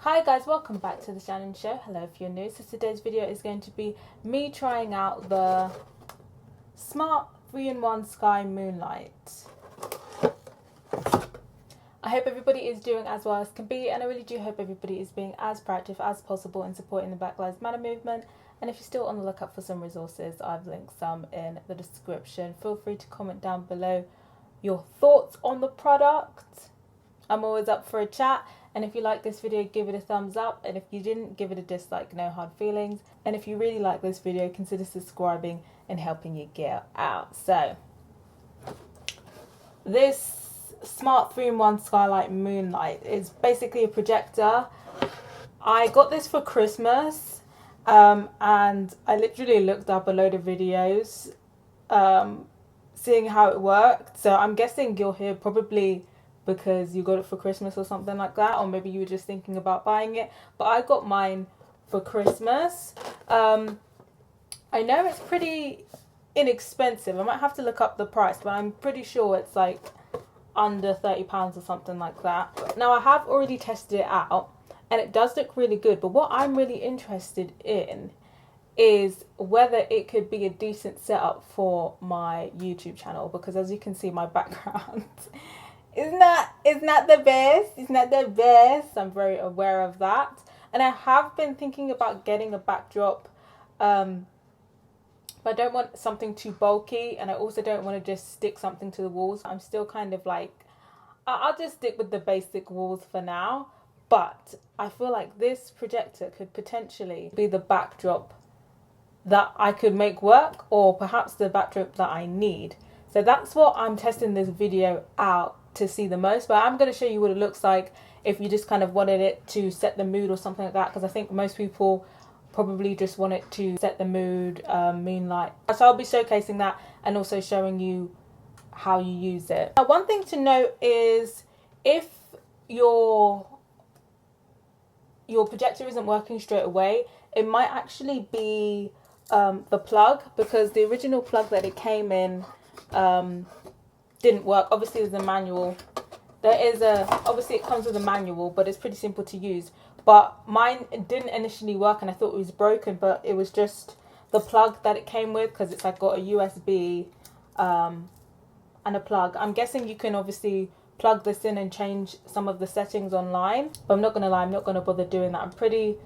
Hi guys, welcome back to the Shannon Show. Hello if you're new. So today's video is going to be me trying out the Smart 3-in-1 Sky Moonlight. I hope everybody is doing as well as can be, and I really do hope everybody is being as proactive as possible in supporting the Black Lives Matter movement. And if you're still on the lookout for some resources, I've linked some in the description. Feel free to comment down below your thoughts on the product. I'm always up for a chat. And if you like this video, give it a thumbs up. And if you didn't, give it a dislike, no hard feelings. And if you really like this video, consider subscribing and helping you get out. So, this Smart 3-in-1 Skylight Moonlight is basically a projector. I got this for Christmas, and I literally looked up a load of videos, seeing how it worked. So I'm guessing you're here probably because you got it for Christmas or something like that, or maybe you were just thinking about buying it, but I got mine for Christmas. I know it's pretty inexpensive. I might have to look up the price, but I'm pretty sure it's like under £30 or something like that. Now I have already tested it out and it does look really good, but what I'm really interested in is whether it could be a decent setup for my YouTube channel, because as you can see, my background It's not the best. It's not the best. I'm very aware of that. And I have been thinking about getting a backdrop. But I don't want something too bulky. And I also don't want to just stick something to the walls. I'm still kind of like, I'll just stick with the basic walls for now. But I feel like this projector could potentially be the backdrop that I could make work. Or perhaps the backdrop that I need. So that's what I'm testing this video out to see the most, but I'm going to show you what it looks like if you just kind of wanted it to set the mood or something like that, because I think most people probably just want it to set the mood, moonlight. So I'll be showcasing that and also showing you how you use it. Now, one thing to note is if your projector isn't working straight away, it might actually be the plug, because the original plug that it came in didn't work. Obviously there's a manual. Obviously it comes with a manual, but it's pretty simple to use. But mine didn't initially work and I thought it was broken, but it was just the plug that it came with, because it's like got a USB and a plug. I'm guessing you can obviously plug this in and change some of the settings online, but I'm not gonna lie, I'm not gonna bother doing that. I'm pretty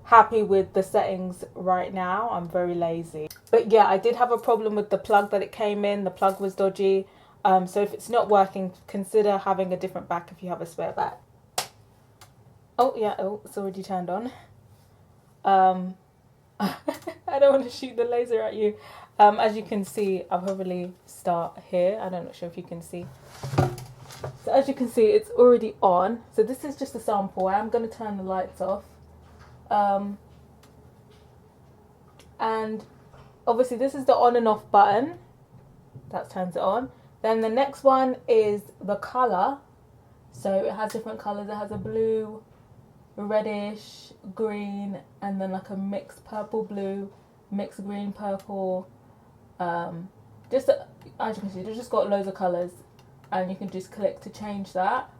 happy with the settings right now. I'm very lazy. But yeah, I did have a problem with the plug that it came in. The plug was dodgy. So if it's not working, consider having a different back if you have a spare back. Oh yeah, oh, it's already turned on. I don't want to shoot the laser at you. As you can see, I'll probably start here. I'm not sure if you can see. So as you can see, it's already on. So this is just a sample. I'm going to turn the lights off. And obviously this is the on and off button. That turns it on. Then the next one is the colour. So it has different colours. It has a blue, reddish, green, and then like a mixed purple blue, mixed green purple. As you can see, it's just got loads of colours, and you can just click to change that.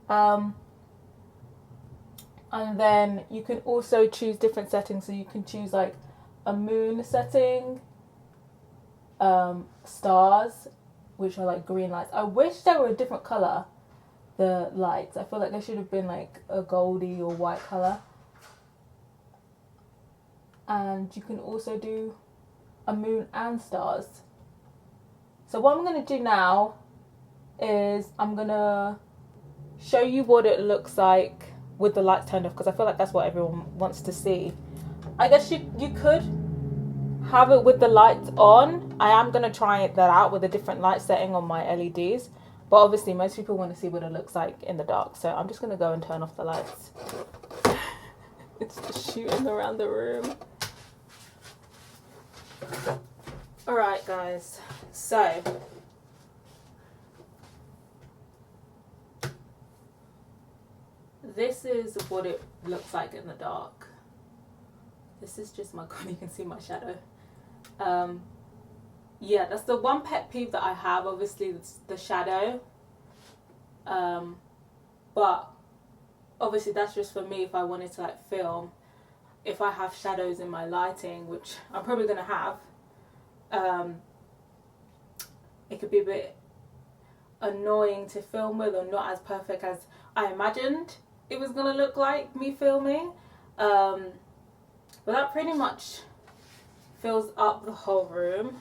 And then you can also choose different settings. So you can choose like a moon setting, stars, which are like green lights. I wish they were a different colour, the lights. I feel like they should have been like a goldy or white colour. And you can also do a moon and stars. So what I'm going to do now is I'm going to show you what it looks like with the lights turned off, because I feel like that's what everyone wants to see. I guess you could have it with the lights on. I am going to try that out with a different light setting on my LEDs, but obviously most people want to see what it looks like in the dark, so I'm just going to go and turn off the lights. It's just shooting around the room. Alright guys, so this is what it looks like in the dark. This is just my God, you can see my shadow. Yeah, that's the one pet peeve that I have. Obviously, it's the shadow. But Obviously that's just for me if I wanted to like film. If I have shadows in my lighting, which I'm probably going to have, it could be a bit annoying to film with, or not as perfect as I imagined it was going to look like me filming. But that pretty much fills up the whole room.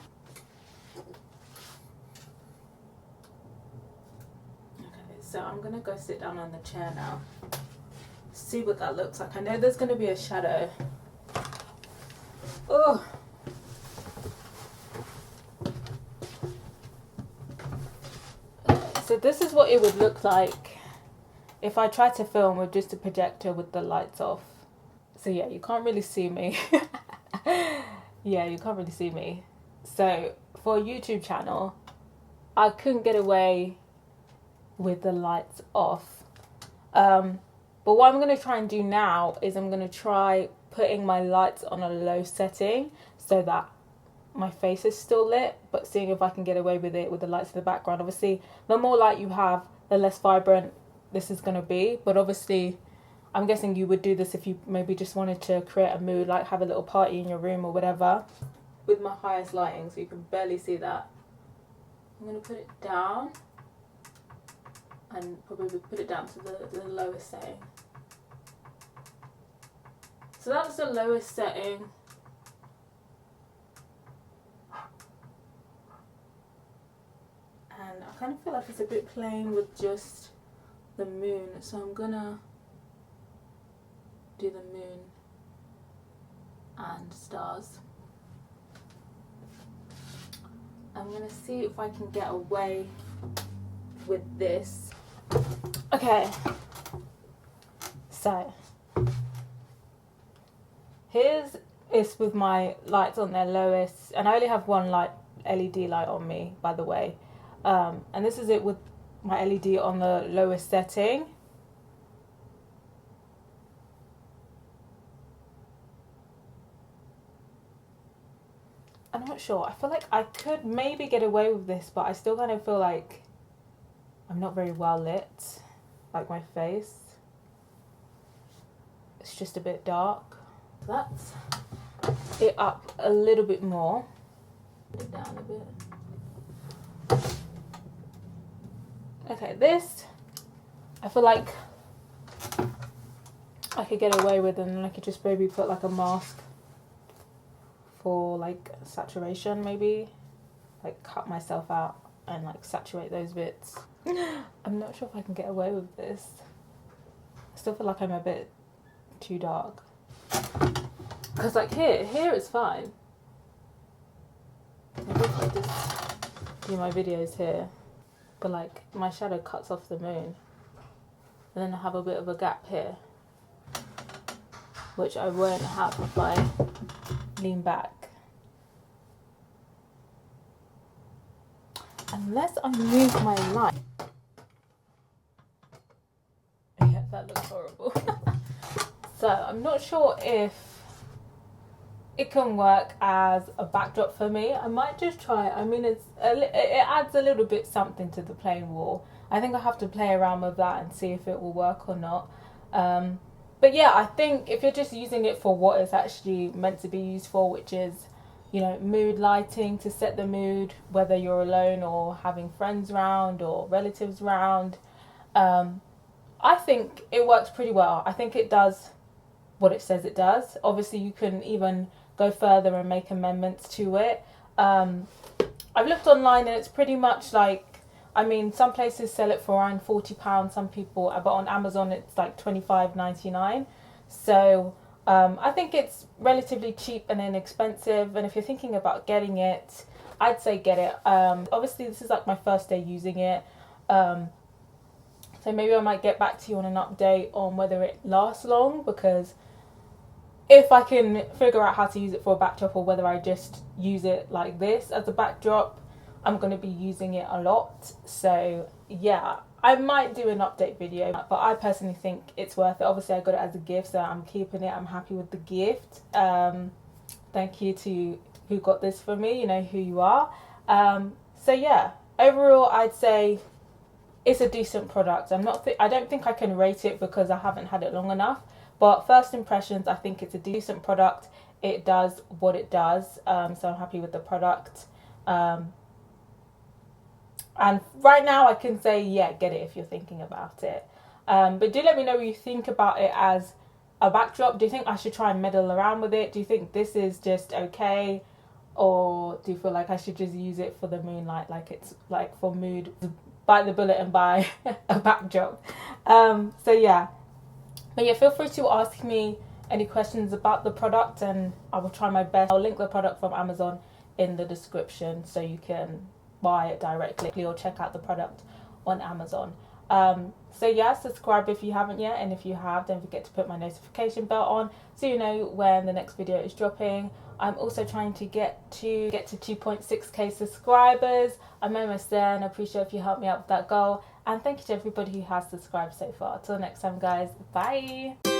Okay, so I'm going to go sit down on the chair now. See what that looks like. I know there's going to be a shadow. Oh. So this is what it would look like if I tried to film with just a projector with the lights off. So yeah, you can't really see me. Yeah, you can't really see me. So for a YouTube channel, I couldn't get away with the lights off. But what I'm going to try and do now is I'm going to try putting my lights on a low setting so that my face is still lit, but seeing if I can get away with it with the lights in the background. Obviously, the more light you have, the less vibrant this is going to be. But obviously, I'm guessing you would do this if you maybe just wanted to create a mood, like have a little party in your room or whatever. With my highest lighting, so you can barely see that. I'm going to put it down and probably put it down to the lowest setting. So that's the lowest setting. And I kind of feel like it's a bit plain with just the moon, so I'm gonna do the moon and stars. I'm gonna see if I can get away with this. Okay, so here's is with my lights on their lowest, and I only have one light LED light on me, by the way. And this is it with my LED on the lowest setting. I'm not sure. I feel like I could maybe get away with this, but I still kind of feel like I'm not very well lit, like my face. It's just a bit dark. That's it up a little bit more. Put it down a bit. Okay, this I feel like I could get away with, and I could just maybe put like a mask for like saturation, maybe like cut myself out and like saturate those bits. I'm not sure if I can get away with this. I still feel like I'm a bit too dark, because like here it's fine. Maybe if I just do my videos here, but like my shadow cuts off the moon, and then I have a bit of a gap here, which I won't have if I lean back. Unless I move my light. Yeah, that looks horrible. So I'm not sure if it can work as a backdrop for me. I might just try it. I mean, it adds a little bit something to the plain wall. I think I have to play around with that and see if it will work or not. But yeah, I think if you're just using it for what it's actually meant to be used for, which is, you know, mood lighting to set the mood, whether you're alone or having friends round or relatives round, I think it works pretty well. I think it does what it says it does. Obviously, you can even go further and make amendments to it. I've looked online and it's pretty much like, I mean, some places sell it for around £40, some people, but on Amazon it's like $25.99. So I think it's relatively cheap and inexpensive, and if you're thinking about getting it, I'd say get it. Obviously this is like my first day using it, so maybe I might get back to you on an update on whether it lasts long, because if I can figure out how to use it for a backdrop, or whether I just use it like this as a backdrop, I'm going to be using it a lot. So yeah, I might do an update video, but I personally think it's worth it. Obviously I got it as a gift, so I'm keeping it. I'm happy with the gift. Thank you to who got this for me, you know who you are. So yeah, overall I'd say it's a decent product. I don't think I can rate it because I haven't had it long enough, but first impressions, I think it's a decent product. It does what it does, so I'm happy with the product. And right now I can say, yeah, get it if you're thinking about it. But do let me know what you think about it as a backdrop. Do you think I should try and meddle around with it? Do you think this is just okay? Or do you feel like I should just use it for the moonlight, like it's like for mood, bite the bullet and buy a backdrop? So yeah. But yeah, feel free to ask me any questions about the product and I will try my best. I'll link the product from Amazon in the description so you can buy it directly or check out the product on Amazon. So yeah, subscribe if you haven't yet, and if you have, don't forget to put my notification bell on so you know when the next video is dropping. I'm also trying to get to 2.6k subscribers. I'm almost there, and I appreciate if you help me out with that goal. And thank you to everybody who has subscribed so far. Till next time, guys. Bye.